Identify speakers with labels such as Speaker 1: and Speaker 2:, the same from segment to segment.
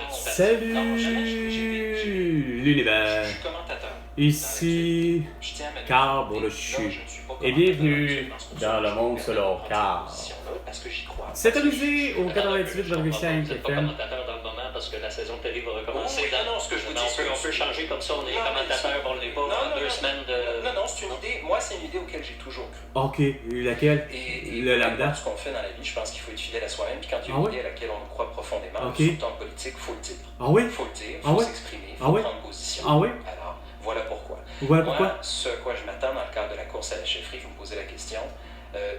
Speaker 1: Salut l'univers. Ici Carl Brochu et bienvenue dans le monde selon Carl. C'est amusé au 98,5 FM.
Speaker 2: Parce que la saison de télé va recommencer.
Speaker 3: Non, ce que je vous dis,
Speaker 2: on peut changer comme ça, on est commentateur, on n'est pas dans 2 semaines de...
Speaker 3: Non, c'est une idée. Moi, c'est une idée auquel j'ai toujours cru.
Speaker 1: Ok, laquelle?
Speaker 3: Et
Speaker 1: le lambda?
Speaker 3: Ce qu'on fait dans la vie, je pense qu'il faut être fidèle à soi-même. Puis quand il y a une idée à laquelle on croit profondément, surtout en politique, il faut le dire.
Speaker 1: Ah oui?
Speaker 3: Il faut le dire, il faut s'exprimer, il faut prendre position.
Speaker 1: Ah oui?
Speaker 3: Alors, voilà pourquoi.
Speaker 1: Voilà pourquoi?
Speaker 3: Moi, ce à quoi je m'attends dans le cadre de la course à la chefferie, vous me posez la question.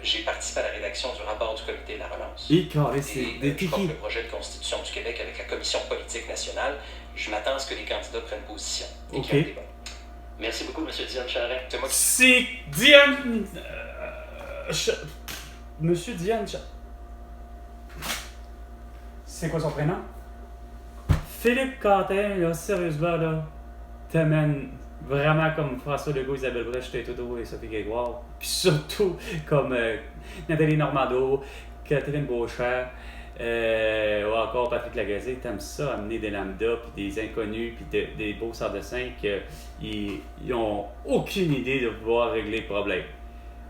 Speaker 3: J'ai participé à la rédaction du rapport du comité de la relance.
Speaker 1: Et c'est des
Speaker 3: je porte le projet de constitution du Québec avec la commission politique nationale. Je m'attends à ce que les candidats prennent position. Et qu'il y ait un débat.
Speaker 2: Merci beaucoup, M. Diane Charest.
Speaker 1: C'est Diane... Monsieur Diane Charest. C'est quoi son prénom? Philippe Quentin, là, sérieusement, là, t'amènes vraiment comme François Legault, Isabelle Brèche, Justin Trudeau et Sophie Grégoire. Puis surtout comme Nathalie Normando, Catherine Beauchamp, ou encore Patrick Lagacé. T'aimes ça, amener des lambdas, puis des inconnus, puis des beaux sans dessin qui n'ont aucune idée de pouvoir régler le problème.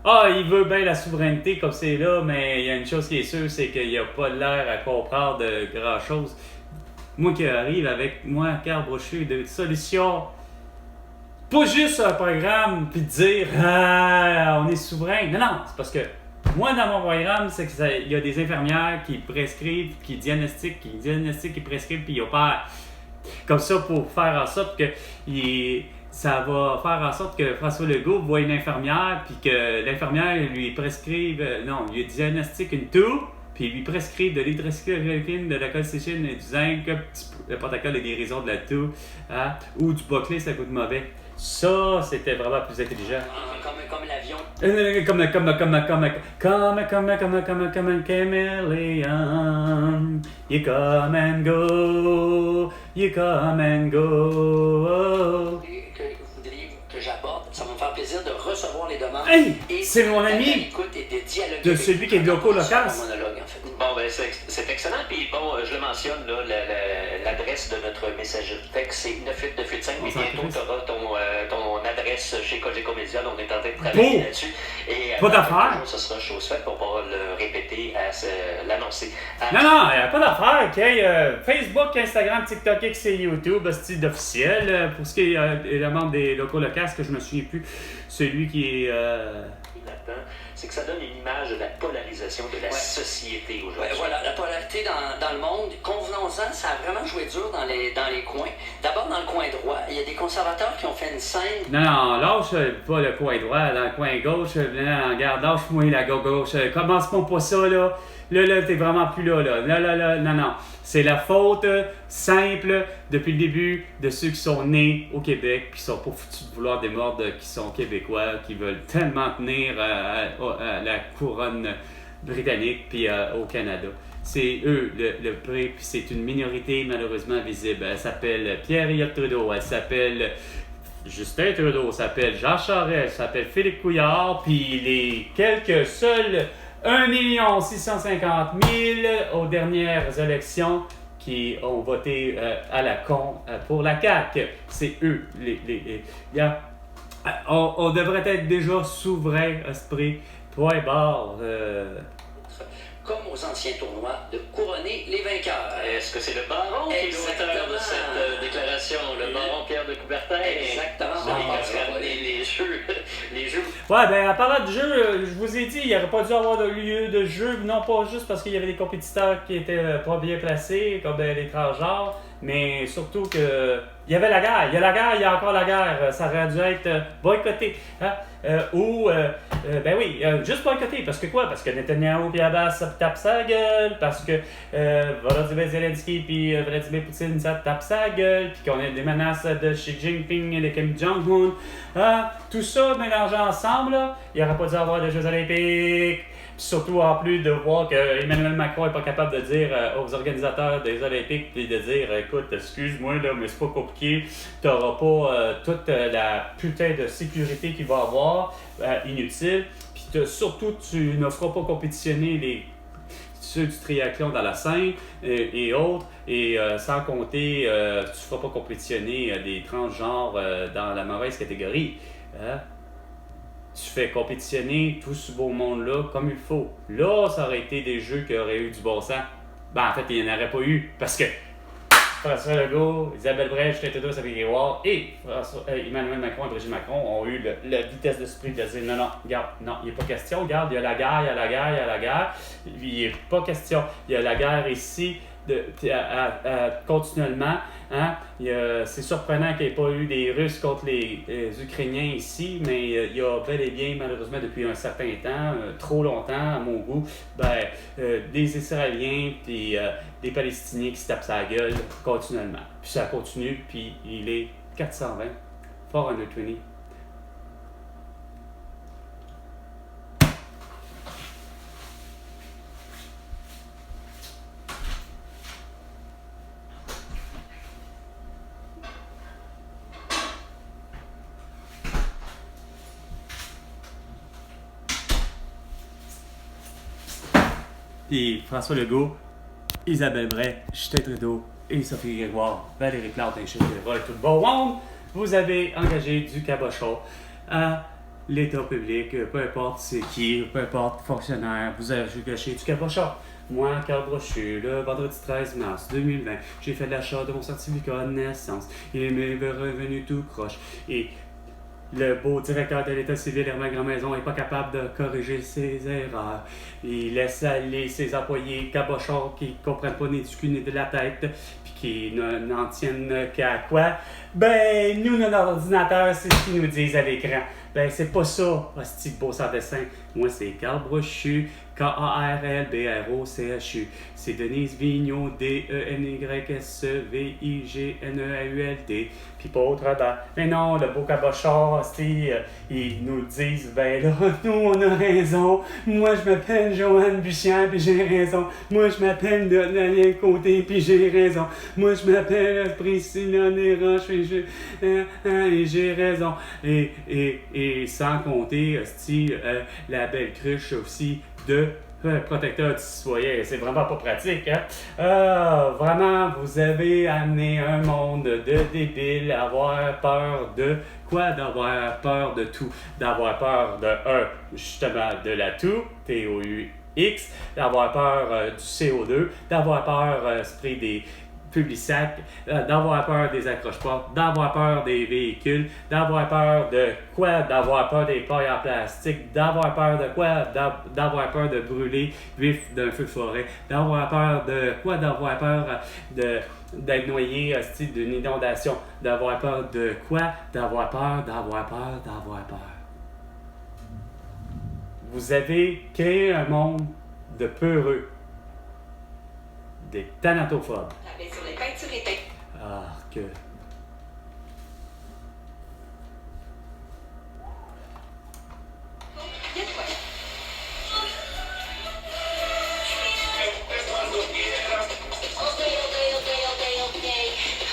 Speaker 1: Ah, il veut bien la souveraineté comme c'est là, mais il y a une chose qui est sûre, c'est qu'il n'a pas l'air à comprendre de grand-chose. Moi qui arrive avec moi, Carl Brochu, de solutions. Pas juste un programme puis dire on est souverain. Non, c'est parce que moi dans mon programme, c'est qu'il y a des infirmières qui prescrivent, qui diagnostiquent, qui prescrivent puis ils opèrent. Comme ça pour faire en sorte que ça va faire en sorte que François Legault voit une infirmière puis que l'infirmière lui prescrive, lui diagnostique une toux. Puis il lui prescrit de l'hydroxychloroquine, de la colchicine et du zinc, le protocole de guérison de la toux, ou du Boclé, ça coûte mauvais. Ça, c'était vraiment plus intelligent.
Speaker 2: Comme l'avion.
Speaker 1: Comme un caméléon. You come and go. You come and go.
Speaker 2: Que j'aborde, ça va me faire plaisir de recevoir les demandes.
Speaker 1: Hey, c'est mon ami de celui qui est loco-locasse.
Speaker 2: Bon, ben c'est excellent. Puis bon, je le mentionne, là, l'adresse de notre messagerie texte, c'est 98985. Mais bientôt, tu auras ton adresse chez Cogeco Média. On est en train de travailler là-dessus. Et
Speaker 1: pas d'affaire.
Speaker 2: Ce sera chose faite pour pouvoir le répéter, l'annoncer.
Speaker 1: Non, il n'y a pas d'affaire. Okay? Facebook, Instagram, TikTok, X et YouTube, c'est officiel. Pour ce qui est le membre des locaux-locaces, que je me souviens plus, celui qui est...
Speaker 2: c'est que ça donne une image de la polarisation de la société aujourd'hui.
Speaker 4: Voilà, la polarité dans le monde, convenons-en, ça a vraiment joué dur dans les coins. D'abord, dans le coin droit, il y a des conservateurs qui ont fait une scène...
Speaker 1: Non, lâche pas le coin droit, dans le coin gauche, regarde, lâche-moi la gauche, commence-moi pas ça, là. Là, t'es vraiment plus là. Non. C'est la faute simple, depuis le début, de ceux qui sont nés au Québec, puis qui sont pas foutus de vouloir des morts, qui sont québécois, qui veulent tellement tenir à la couronne britannique, puis au Canada. C'est eux le prix, puis c'est une minorité malheureusement visible. Elle s'appelle Pierre-Éliott Trudeau, elle s'appelle... Justin Trudeau, elle s'appelle Jean Charest, elle s'appelle Philippe Couillard, puis les quelques seuls 1 650 000 aux dernières élections qui ont voté à la con pour la CAQ. C'est eux. On devrait être déjà souverain, esprit. Point barre.
Speaker 4: Comme aux anciens tournois, de couronner les vainqueurs.
Speaker 2: Est-ce que c'est le baron qui est l'auteur de cette déclaration, le baron Pierre de Coubertin?
Speaker 4: Exactement.
Speaker 2: Les jeux.
Speaker 1: Ouais, ben en parlant de jeu, je vous ai dit, il n'y aurait pas dû avoir de lieu de jeu, non pas juste parce qu'il y avait des compétiteurs qui étaient pas bien placés, comme les transgenres, mais surtout que il y avait la guerre. Il y a la guerre, il y a encore la guerre. Ça aurait dû être boycotté. Juste boycotté. Parce que quoi? Parce que Netanyahu et Abbas tapent sa gueule. Parce que Volodymyr Zelensky et Vladimir Poutine tapent sa gueule. Puis qu'on a des menaces de Xi Jinping et de Kim Jong-un. Tout ça mélangé ensemble, là, il n'y aurait pas dû avoir de Jeux olympiques. Surtout en plus de voir que Emmanuel Macron n'est pas capable de dire aux organisateurs des Olympiques puis de dire écoute, excuse-moi là, mais c'est pas compliqué, tu n'auras pas toute la putain de sécurité qu'il va avoir inutile, puis surtout tu ne feras pas compétitionner ceux du triathlon dans la Seine et autres, et sans compter, tu ne feras pas compétitionner des transgenres dans la mauvaise catégorie. Hein? Tu fais compétitionner tout ce beau monde-là comme il faut. Là, ça aurait été des jeux qui auraient eu du bon sens. Ben, en fait, il n'y en aurait pas eu, parce que François Legault, Isabelle Brèche, Justin Trudeau, Sophie Grégoire et Emmanuel Macron et Brigitte Macron ont eu la vitesse d'esprit de dire non, regarde, non, il n'est pas question, regarde, il y a la guerre, il y a la guerre, il y a la guerre, il n'est pas question, il y a la guerre ici, continuellement. Hein? C'est surprenant qu'il n'y ait pas eu des Russes contre les Ukrainiens ici, mais il y a bel et bien, malheureusement, depuis un certain temps, trop longtemps, à mon goût, des Israéliens et des Palestiniens qui se tapent sa gueule continuellement. Puis ça continue, puis il est 420, 420. Puis François Legault, Isabelle Bray, Justin Trudeau et Sophie Grégoire, Valérie Plante et tout le beau monde, vous avez engagé du cabochon à l'État public, peu importe c'est qui, peu importe fonctionnaire, vous avez engagé du cabochon. Moi, Carl Brochu, le vendredi 13 mars 2020, j'ai fait l'achat de mon certificat de naissance. Il m'est revenu tout croche. Et le beau directeur de l'État civil, Herman Grandmaison, n'est pas capable de corriger ses erreurs. Il laisse aller ses employés cabochons qui ne comprennent pas ni du cul ni de la tête, puis qui n'en tiennent qu'à quoi? Ben, nous, notre ordinateur, c'est ce qu'ils nous disent à l'écran. Ben, c'est pas ça, hostie de beau sans dessin. Moi, c'est Carl Brochu, Karlbrochu. C'est Denise Vigneault, Denysevigneualt. Puis pas autrement. Mais non, le beau cabochon, ils nous disent, ben là, nous, on a raison. Moi, je m'appelle Joanne Buchière, puis j'ai raison. Moi, je m'appelle Daniel Côté, puis j'ai raison. Moi, je m'appelle Priscilla Desroches, et j'ai raison. Et sans compter, la belle cruche aussi de protecteur du citoyen. C'est vraiment pas pratique, hein? Vraiment, vous avez amené un monde de débiles à avoir peur de quoi? D'avoir peur de tout. D'avoir peur de justement, de la toux, TOUX, d'avoir peur du CO2, d'avoir peur des Publisac, d'avoir peur des accroche-portes, d'avoir peur des véhicules, d'avoir peur de quoi? D'avoir peur des pailles en plastique, d'avoir peur de quoi? D'avoir peur de brûler vif d'un feu de forêt, d'avoir peur de quoi? D'avoir peur d'être noyé d'une inondation, d'avoir peur de quoi? D'avoir peur. Vous avez créé un monde de peureux, des thanatophobes.
Speaker 5: Sur les peintures éteintes.
Speaker 1: Ah, que...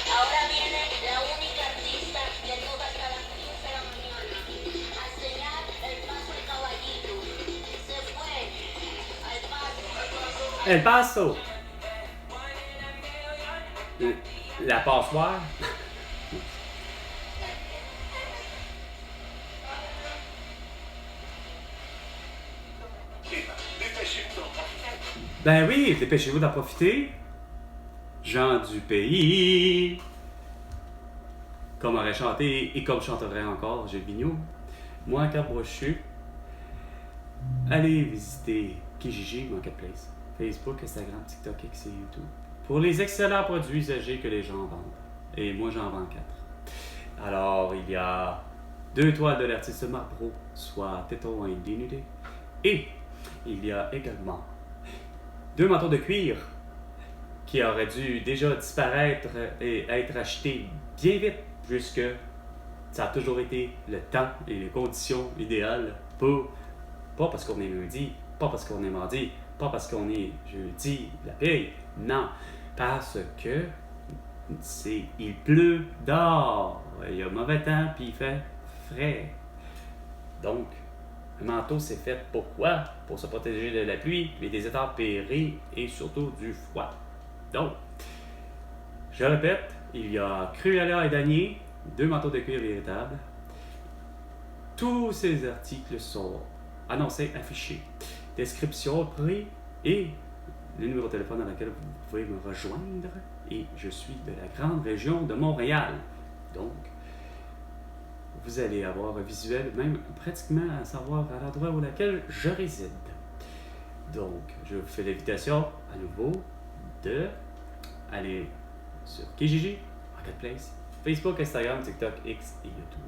Speaker 5: Ahora viene la única artista que no va hasta las 15 de la mañana a enseñar el paso al caballito. Se fue al paso.
Speaker 1: El Paso! La passoire. Ben oui, dépêchez-vous d'en profiter. Gens du pays. Comme aurait chanté et comme chanterait encore Gilles Vigneault. Moi, Carl Brochu. Allez visiter Kijiji Marketplace. Facebook, Instagram, TikTok, X et YouTube. Pour les excellents produits usagés que les gens vendent. Et moi, j'en vends 4. Alors, il y a 2 toiles de l'artiste Marc Bro, soit tétons et dénudés. Et il y a également 2 manteaux de cuir qui auraient dû déjà disparaître et être achetés bien vite, puisque ça a toujours été le temps et les conditions idéales pour, pas parce qu'on est lundi, pas parce qu'on est mardi, pas parce qu'on est jeudi, la paye, non, parce que il pleut dehors, il y a mauvais temps puis il fait frais. Donc, Un manteau, c'est fait pourquoi? Pour se protéger de la pluie, des intempéries et surtout du froid. Donc, je répète, il y a Cruella et Danier, 2 manteaux de cuir véritables. Tous ces articles sont annoncés, affichés. Description, prix et le numéro de téléphone dans lequel vous pouvez me rejoindre. Et je suis de la grande région de Montréal. Donc, vous allez avoir un visuel, même pratiquement à savoir à l'endroit où lequel je réside. Donc, je vous fais l'invitation à nouveau de aller sur Kijiji, Marketplace, Facebook, Instagram, TikTok, X et YouTube.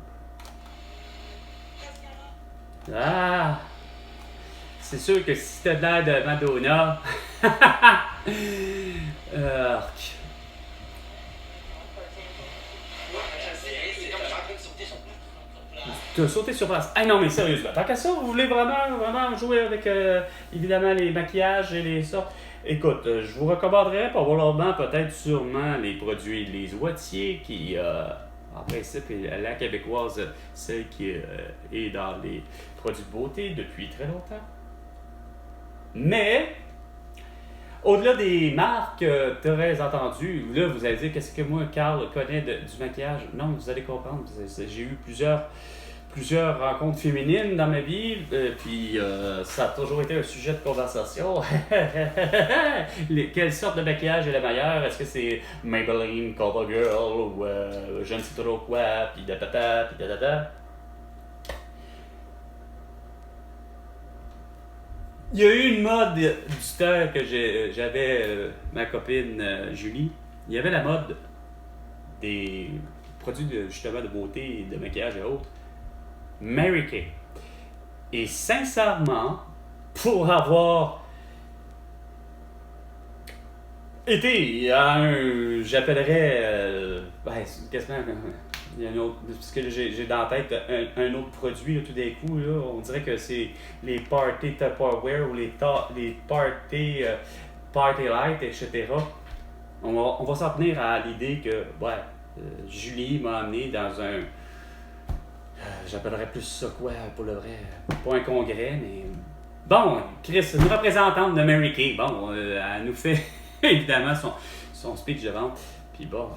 Speaker 1: Ah! C'est sûr que si t'as l'air de Madonna... Tu as sauté sur place. Ah non, mais sérieusement, tant qu'à ça, vous voulez vraiment jouer avec, évidemment, les maquillages et les sortes. Écoute, je vous recommanderais probablement, peut-être sûrement, les produits Les Oitiers, qui, en principe, est la québécoise, celle qui est dans les produits de beauté depuis très longtemps. Mais, au-delà des marques très entendues, là, vous allez dire, qu'est-ce que moi, Carl, connais du maquillage? Non, vous allez comprendre. J'ai eu plusieurs rencontres féminines dans ma vie, puis ça a toujours été un sujet de conversation. Quelle sorte de maquillage est la meilleure? Est-ce que c'est Maybelline, CoverGirl, ou je ne sais trop quoi, puis da-da-da, puis da-da-da? Il y a eu une mode du temps que j'avais ma copine Julie. Il y avait la mode des produits justement de beauté, de maquillage et autres. Mary Kay. Et sincèrement, pour avoir été à un, j'appellerais, quasiment, il y a un autre, parce que j'ai dans la tête un autre produit là, tout d'un coup, là, on dirait que c'est les party Tupperware ou les party light, etc. On va s'en tenir à l'idée que, Julie m'a amené dans un, j'appellerais plus ça quoi, pour le vrai, pas un congrès, mais... Bon, Chris, une représentante de Mary Kay, bon, elle nous fait évidemment son speech de vente, puis bon,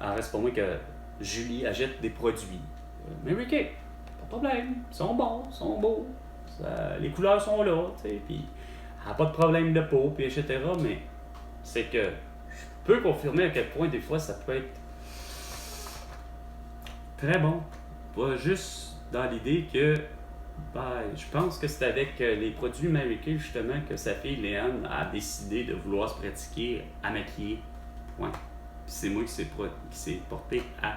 Speaker 1: elle reste pour moi que Julie achète des produits. Mary Kay, pas de problème, ils sont bons, ils sont beaux, les couleurs sont là, tu sais, puis elle n'a pas de problème de peau, puis etc., mais c'est que je peux confirmer à quel point des fois ça peut être très bon. Pas juste dans l'idée que je pense que c'est avec les produits Mary Kay justement que sa fille Léane a décidé de vouloir se pratiquer à maquiller. Point. C'est moi qui s'est porté à.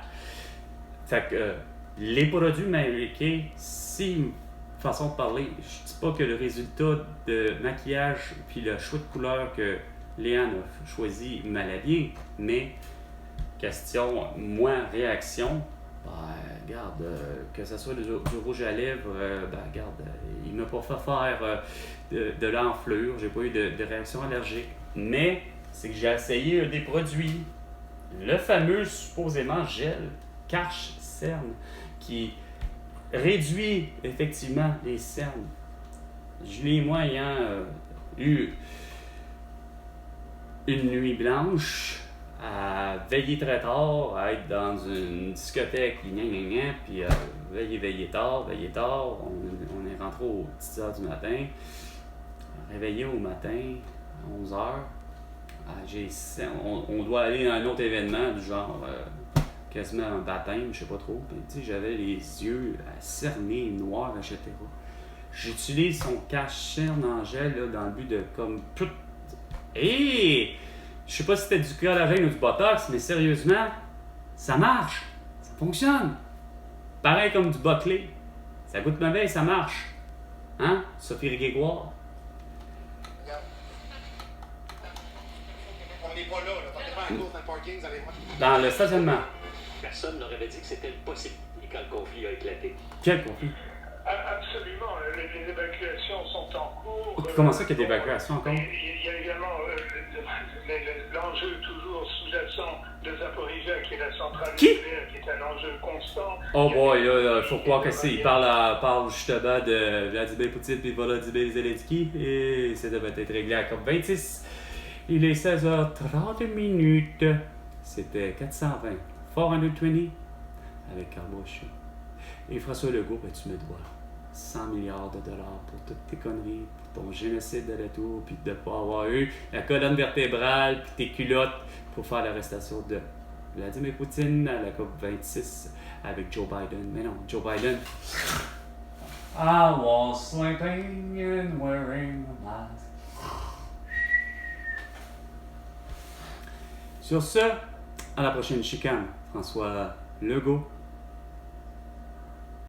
Speaker 1: Fait que les produits Mary Kay, si façon de parler, je dis pas que le résultat de maquillage puis le choix de couleur que Léane a choisi m'allait bien, mais question, moi, réaction, regarde, que ce soit du rouge à lèvres, regarde, il m'a pas fait faire de l'enflure, j'ai pas eu de réaction allergique. Mais c'est que j'ai essayé un des produits, le fameux supposément gel cache-cerne, qui réduit effectivement les cernes. Julie et moi ayant eu une nuit blanche, à veiller très tard, à être dans une discothèque, puis veiller tard, on est rentré aux petites heures du matin, réveillé au matin, à 11h, on doit aller à un autre événement du genre, quasiment un baptême, je sais pas trop, j'avais les yeux cernés, noirs, etc. J'utilise son cache-cerne en gel là, dans le but de comme tout... Et je sais pas si c'était du collagène ou du botox, mais sérieusement, ça marche, ça fonctionne. Pareil comme du Buckley, ça goûte mauvais, ça marche. Hein, Sophie Grégoire?
Speaker 6: On n'est pas là, partez pas à cause dans le parking, vous allez voir.
Speaker 1: Dans le stationnement.
Speaker 2: Personne n'aurait dit que c'était possible quand le conflit a éclaté.
Speaker 1: Quel conflit?
Speaker 7: Absolument, les évacuations sont en cours.
Speaker 1: Comment ça qu'il y a des évacuations encore?
Speaker 7: Il y a également l'enjeu toujours sous-jacent de Zaporizhzhia Zaporizhzhia, qui est la centrale
Speaker 1: Qui?
Speaker 7: nucléaire, qui est un enjeu constant.
Speaker 1: Oh
Speaker 7: Il y a
Speaker 1: boy,
Speaker 7: des-
Speaker 1: là, faut croire que c'est. Il parle justement de Vladimir Poutine et Volodymyr Zelensky et ça devait être réglé à COP26. Il est 16h30 minutes. C'était 420. 420 avec Carmouche. Et François Legault, ben, tu me dois 100 milliards de dollars pour toutes tes conneries, pour ton génocide de l'État, puis de ne pas avoir eu la colonne vertébrale, puis tes culottes pour faire l'arrestation de Vladimir Poutine à la COP26 avec Joe Biden. Mais non, Joe Biden. I was sleeping and wearing a mask. Sur ce, à la prochaine chicane, François Legault.